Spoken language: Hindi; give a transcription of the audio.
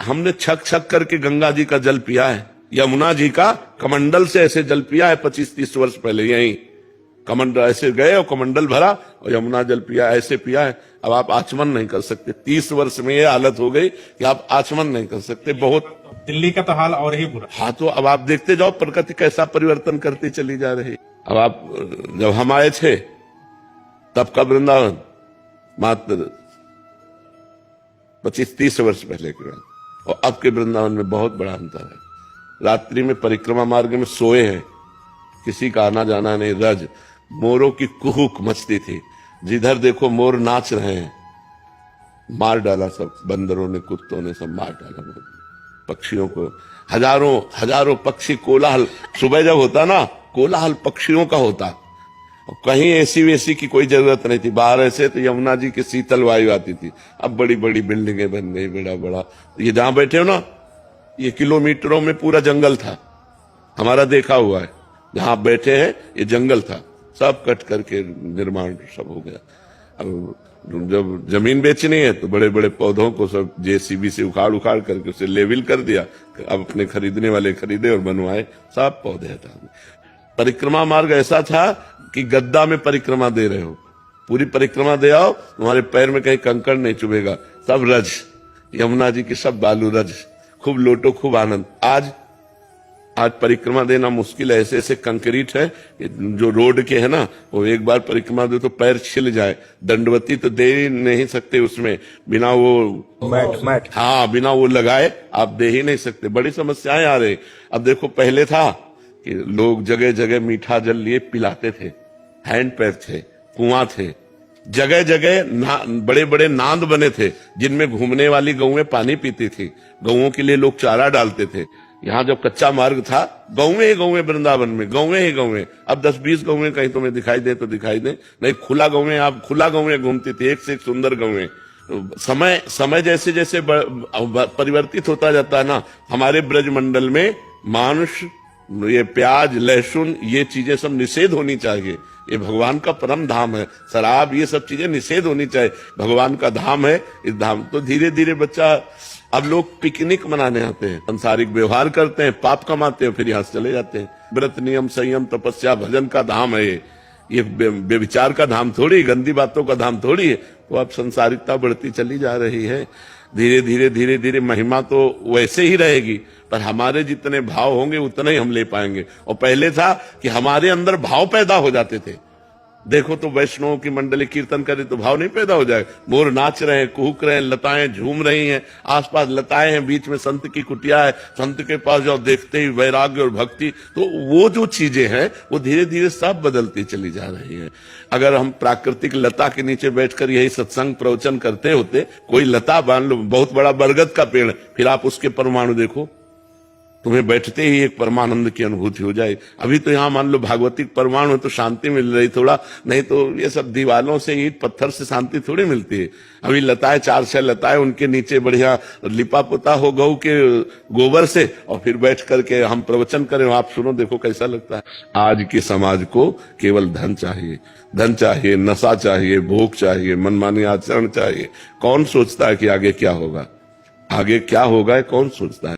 हमने छक छक करके गंगा जी का जल पिया है, यमुना जी का कमंडल से ऐसे जल पिया है 25-30 वर्ष पहले। यही कमंडल ऐसे गए और कमंडल भरा और यमुना जल पिया, ऐसे पिया है। अब आप आचमन नहीं कर सकते। 30 वर्ष में ये हालत हो गई कि आप आचमन नहीं कर सकते। बहुत दिल्ली का तो हाल और ही बुरा। हाँ, तो अब आप देखते जाओ प्रकृति कैसा परिवर्तन करती चली जा रही। अब आप जब हम आए थे तब का वृंदावन मात्र 25-30 वर्ष पहले के बाद और अब के वृंदावन में बहुत बड़ा अंतर है। रात्रि में परिक्रमा मार्ग में सोए हैं, किसी का आना जाना नहीं। रज मोरों की कुहुक मचती थी, जिधर देखो मोर नाच रहे हैं। मार डाला सब बंदरों ने, कुत्तों ने सब मार डाला पक्षियों को। हजारों हजारों पक्षी, कोलाहल सुबह जब होता ना, कोलाहल पक्षियों का होता। कहीं एसी वेसी की कोई जरूरत नहीं थी। बाहर ऐसे तो यमुना जी की शीतल वायु आती थी। अब बड़ी बड़ी बिल्डिंगें बन गई, बड़ा बड़ा। ये जहां बैठे हो ना, ये किलोमीटरों में पूरा जंगल था, हमारा देखा हुआ है। जहां आप बैठे हैं ये जंगल था, सब कट करके निर्माण सब हो गया। अब जब जमीन बेचनी है तो बड़े बड़े पौधों को सब जेसीबी से उखाड़ उखाड़ करके उसे लेवल कर दिया। अब अपने खरीदने वाले खरीदे और बनवाए, सब पौधे हटा दिए। परिक्रमा मार्ग ऐसा था कि गद्दा में परिक्रमा दे रहे हो, पूरी परिक्रमा दे आओ, तुम्हारे पैर में कहीं कंकड़ नहीं चुभेगा। सब रज, यमुना जी की सब बालू रज, खूब लोटो, खूब आनंद। आज परिक्रमा देना मुश्किल है। ऐसे ऐसे कंक्रीट है जो रोड के है ना, वो एक बार परिक्रमा दे तो पैर छिल जाए। दंडवती तो दे ही नहीं सकते उसमें, बिना वो मैट हाँ, बिना वो लगाए आप दे ही नहीं सकते। बड़ी समस्याएं आ रही। अब देखो, पहले था कि लोग जगह जगह मीठा जल लिए पिलाते थे, हैंड पैप थे, कुआं थे, जगह जगह बड़े बड़े नांद बने थे जिनमें घूमने वाली गौएं पानी पीती थी। गौओं के लिए लोग चारा डालते थे। यहाँ जब कच्चा मार्ग था, गौएं ही गौएं, वृंदावन में गौएं ही गौएं। अब 10-20 गौएं कहीं तुम्हें दिखाई दे तो दिखाई दे, नहीं खुला गौएं, आप खुला गौएं घूमती थी, एक से एक सुंदर गौएं। समय जैसे जैसे परिवर्तित होता जाता है ना, हमारे ब्रजमंडल में मांस, ये प्याज, लहसुन, ये चीजें सब निषेध होनी चाहिए। ये भगवान का परम धाम है। शराब, ये सब चीजें निषेध होनी चाहिए। भगवान का धाम है। इस धाम तो धीरे धीरे बच्चा, अब लोग पिकनिक मनाने आते हैं, सांसारिक व्यवहार करते हैं, पाप कमाते हैं, फिर यहां से चले जाते हैं। व्रत, नियम, संयम, तपस्या, भजन का धाम है ये व्यभिचार का धाम थोड़ी, गंदी बातों का धाम थोड़ी है। तो अब संसारिकता बढ़ती चली जा रही है। धीरे धीरे महिमा तो वैसे ही रहेगी, पर हमारे जितने भाव होंगे उतने ही हम ले पाएंगे। और पहले था कि हमारे अंदर भाव पैदा हो जाते थे। देखो तो वैष्णव की मंडली कीर्तन करे तो भाव नहीं पैदा हो जाए। मोर नाच रहे हैं, कुहुक रहे हैं, लताएं झूम रही हैं, आसपास लताएं हैं, बीच में संत की कुटिया है, संत के पास जाओ, देखते ही वैराग्य और भक्ति। तो वो जो चीजें हैं वो धीरे धीरे सब बदलती चली जा रही है। अगर हम प्राकृतिक लता के नीचे बैठकर यही सत्संग प्रवचन करते होते, कोई लता मान लो बहुत बड़ा बरगद का पेड़, फिर आप उसके परमाणु देखो, तुम्हें बैठते ही एक परमानंद की अनुभूति हो जाए। अभी तो यहाँ मान लो भागवतिक परमाणु तो शांति मिल रही थोड़ा, नहीं तो ये सब दीवालों से, ईंट पत्थर से शांति थोड़ी मिलती है। अभी लताएं, 4-6 लताएं, उनके नीचे बढ़िया लिपा पुता हो गऊ के गोबर से, और फिर बैठ करके हम प्रवचन करें, आप सुनो, देखो कैसा लगता है। आज के समाज को केवल धन चाहिए, धन चाहिए, नशा चाहिए, भोग चाहिए, मनमानी आचरण चाहिए। कौन सोचता है कि आगे क्या होगा? आगे क्या होगा कौन सोचता है?